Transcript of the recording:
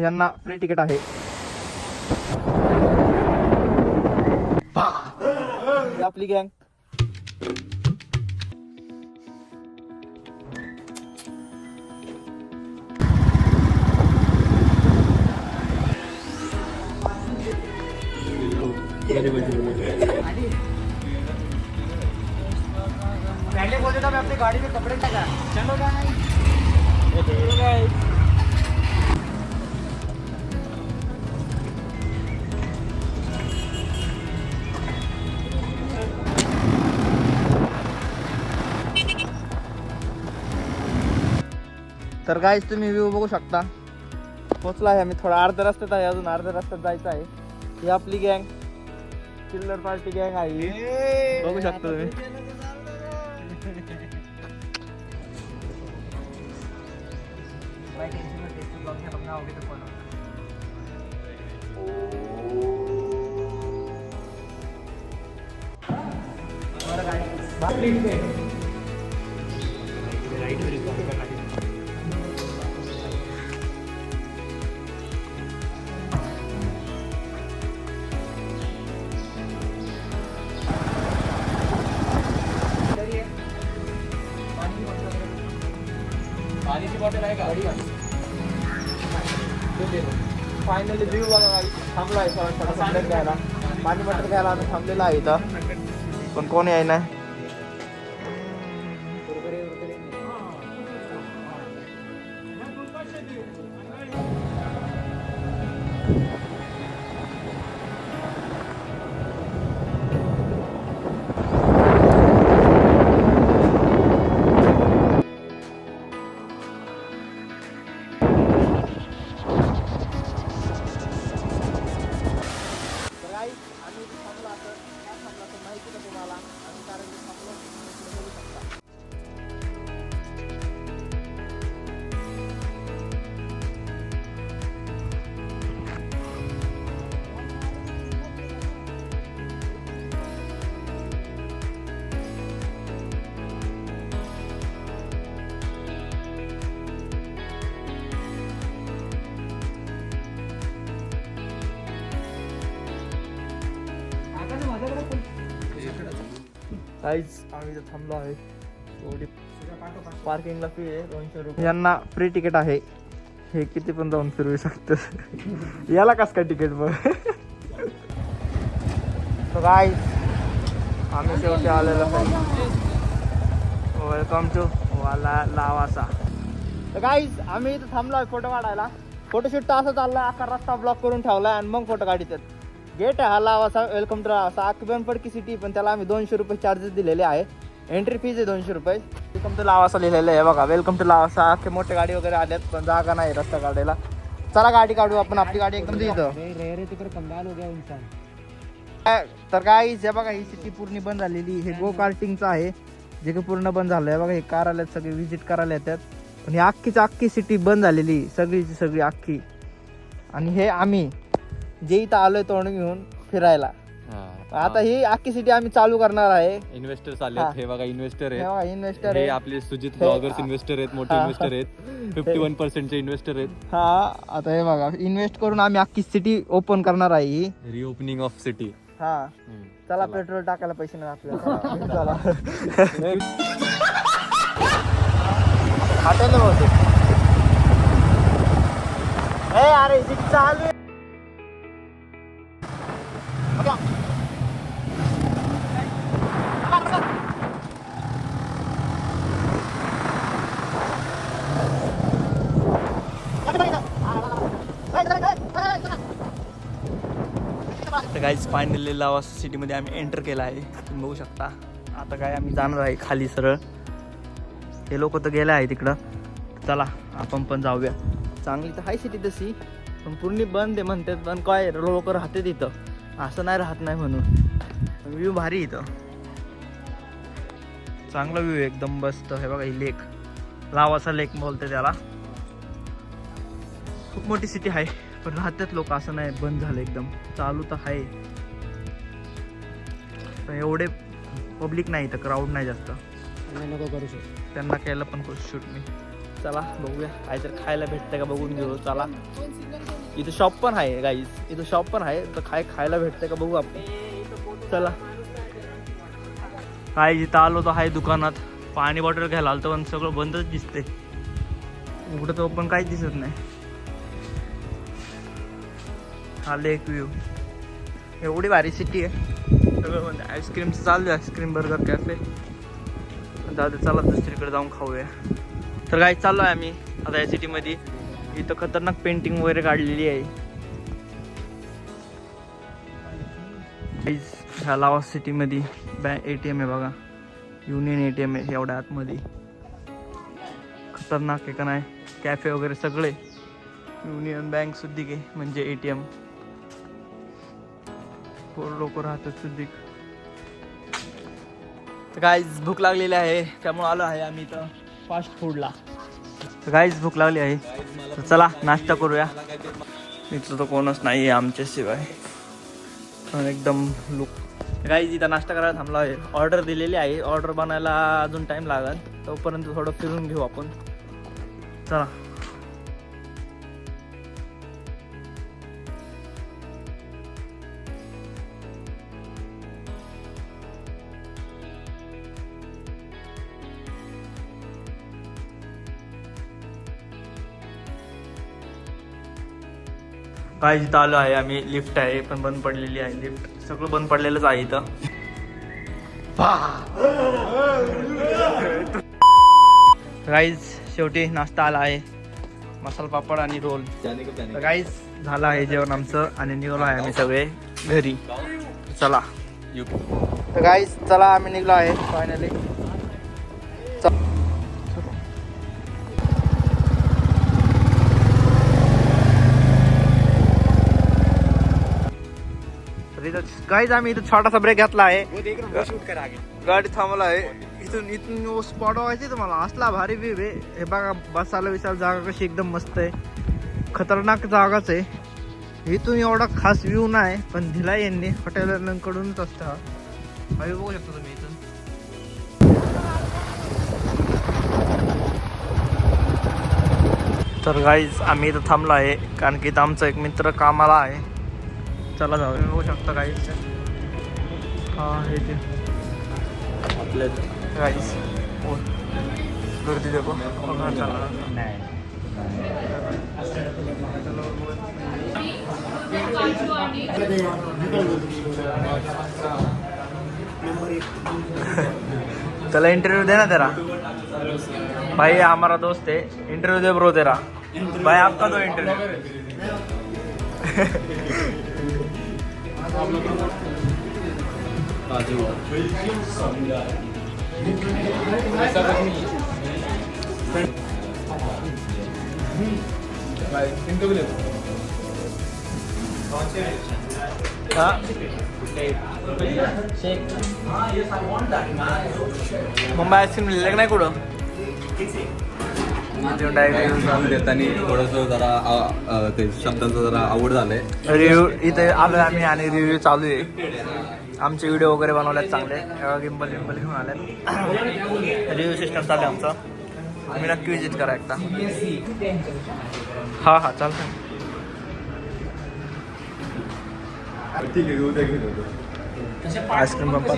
यांना free ticket आहे. आपली गँग पहले बोले था मैं अपनी गाड़ी में कपड़े लगा. चलो गाइस. तर गाइस तुम्ही व्ह्यू बघू शकता. पोचला आहे आम्ही. थोडा अर्ध्या रस्त्यात आहे, अजून अर्ध्या रस्त्यात जायचं आहे. ही आपली गँग चिल्लर पार्टी गँग आहे, बघू शकता तुम्ही. पाणीची बॉटल आहे का? फायनली व्ह्यू बघा. थांबलो आहे थोडा घ्यायला, पाणी बॉटल घ्यायला आम्ही थांबलेला आहे इथं, पण कोणी आहे ना. काहीच आम्ही इथं थांबलो आहे. पार्किंगला फी आहे 200 रुपये. यांना फ्री तिकीट आहे, हे किती पण जाऊन फिरवू शकतं. याला कस काय तिकीट बघ. तो गाईज आम्ही शेवटी आलेलो आहे. Welcome to Lavasa. तर गाईज आम्ही इथं थांबलो आहे फोटो काढायला. फोटोशूट तर असं चाललं, अख्खा रस्ता ब्लॉक करून ठेवला आणि मग फोटो काढतात. गेट आहे हा लावासा, वेलकम टू लावासा. अख्खी पडकी सिटी, पण त्याला आम्ही 200 रुपये चार्जेस दिलेले आहे. एंट्री फीज आहे 200 रुपये. वेलकम टू लावासा लिहिलेलं आहे बघा. Welcome to Lavasa. अख्खे मोठे गाडी वगैरे आल्यात, पण जागा नाही रस्ता काढायला. चला गाडी काढू आपण. आपली गाडी एकदम इथं. तर काय हे बघा, ही सिटी पूर्ण बंद झालेली. हे गो कार्टिंगचं आहे, जे की पूर्ण बंद झालंय बघा. हे कार आल्यात, सगळे व्हिजिट करायला येतात. पण ही अख्खी सिटी बंद झालेली, सगळीची सगळी अख्खी. आणि हे आम्ही जे इथं आलोय तोंड घेऊन फिरायला. आता ही अख्खी सिटी आम्ही चालू करणार आहे. इन्व्हेस्टर्स आले. हे बघा इन्व्हेस्टर आहे. इन्व्हेस्टर हे आपले सुजित ब्लॉगर्स इन्व्हेस्टर आहेत, मोठे इन्व्हेस्टर आहेत. 51% चे इन्व्हेस्टर आहेत. हा आता हे बघा, इन्व्हेस्ट करून आम्ही अख्खी सिटी ओपन करणार आहे. ही रिओपनिंग ऑफ सिटी. हा चला, पेट्रोल टाकायला पैसे नाही आपल्याला. चला हॉटेल होते. अरे सिटी चालू आहे. तर गाईज फायनली लावासा सिटीमध्ये आम्ही एंटर केला आहे, तुम्ही बघू शकता. आता काय आम्ही जाणार आहे खाली सरळ. हे लोक तर गेले आहे तिकडं. चला आपण पण जाऊया. चांगली तर आहे सिटी तशी, पण पूर्ण बंद आहे म्हणतात. पण काय लोक राहते तिथं, असं नाही राहत नाही म्हणून. व्ह्यू भारी इथं, चांगला व्ह्यू एकदम मस्त. हे बघा ही लेक, लावासा लेक बोलते त्याला. खूप मोठी सिटी आहे, पण राहतात लोक, असं नाही बंद झालं एकदम. चालू तर आहे, पण एवढे पब्लिक नाही, तर क्राऊड नाही जास्त. नको करू शकतो त्यांना केलं पण शूट मी. चला बघूया, काहीतरी खायला भेटतं का बघून घेऊ. चला इथं शॉप पण आहे गाईज, इथं शॉप पण आहे, तर खायला भेटतंय का बघू आपण. चला काय जिथं आलो तर आहे दुकानात, पाणी बॉटल घ्यायला आलो पण सगळं बंदच दिसते, उघडं तर पण काहीच दिसत नाही. हा लेक व्ह्यू, एवढी भारी सिटी आहे, सगळं बंद. आईस्क्रीमचं चालू आहे, आईस्क्रीम बर्गर कॅफे. दादा चला दुसरीकडे जाऊन खाऊया. तर काय चाललो आहे आम्ही आता या सिटीमध्ये. इथं खतरनाक पेंटिंग वगैरे काढलेली आहे. ह्या लावा सिटीमध्ये ATM आहे बघा, युनियन ATM आहे एवढ्या आतमध्ये. खतरनाक आहे का नाही, कॅफे वगैरे सगळे, युनियन बँक सुद्धा म्हणजे ATM. लोक राहतात सुद्धा. तर गाईज भूक लागलेली आहे, त्यामुळे आलो आहे आम्ही इथं फास्ट फूडला. तर गाईज भूक लागली आहे, तर चला नाश्ता करूया. इथलं तर कोणच नाही आहे आमच्याशिवाय, एकदम लुक. गाईज इथं नाश्ता करायला थांबला आहे, ऑर्डर दिलेली आहे, ऑर्डर बनायला अजून टाईम लागेल, तोपर्यंत थोडं फिरून घेऊ आपण. चला काय इथं आलो आहे आम्ही. लिफ्ट आहे पण बंद पडलेली आहे, लिफ्ट सगळं बंद पडलेलंच आहे इथं. गाईज शेवटी नाश्ता आला आहे, मसाला पापड आणि रोल. गाईज झालं आहे जेवण आमचं आणि निघालो आहे आम्ही सगळे घरी. चला तर गाईज चला आम्ही निघलो आहे फायनली. गाईज आम्ही इथं छोटासा ब्रेक घेतला आहे, गाडी थांबला आहे. इथून स्पॉट व्हायचे तुम्हाला, असला भारी व्ह्यू आहे. हे बघा बसायला विसायला जागा कशी एकदम मस्त आहे, खतरनाक जागाच आहे. इथून एवढा खास व्ह्यू नाही, पण दिला यांनी हॉटेलकडूनच असतं. हा व्ह्यू बघू शकता तुम्ही इथून. तर गाईज आम्ही इथं थांबलो आहे कारण की इथं आमचा एक मित्र कामाला आहे. चला जाऊ, बघू शकता गाईज. हा हे ते आपल्या गाईज गर्दी देखो. चला इंटरव्यू दे ना तेरा भाई, हमारा दोस्त है, इंटरव्यू दे ब्रो तेरा भाई, आपका दो इंटरव्यू. मुंबई आईस्क्रीम लिहिलं नाही कुठं देताना थोडंसं जरा ते शब्दांचं जरा आवड झालंय. रिव्ह्यू इथे आलोय आम्ही आणि रिव्ह्यू चालू आहे. आमचे व्हिडिओ वगैरे बनवल्यात चांगले, गिंबल घेऊन आल्यात. रिव्ह्यू सिस्टम चालू आहे आमचं, तुम्ही नक्की विजिट करा एकदा. हा चालतं. आईस्क्रीम पण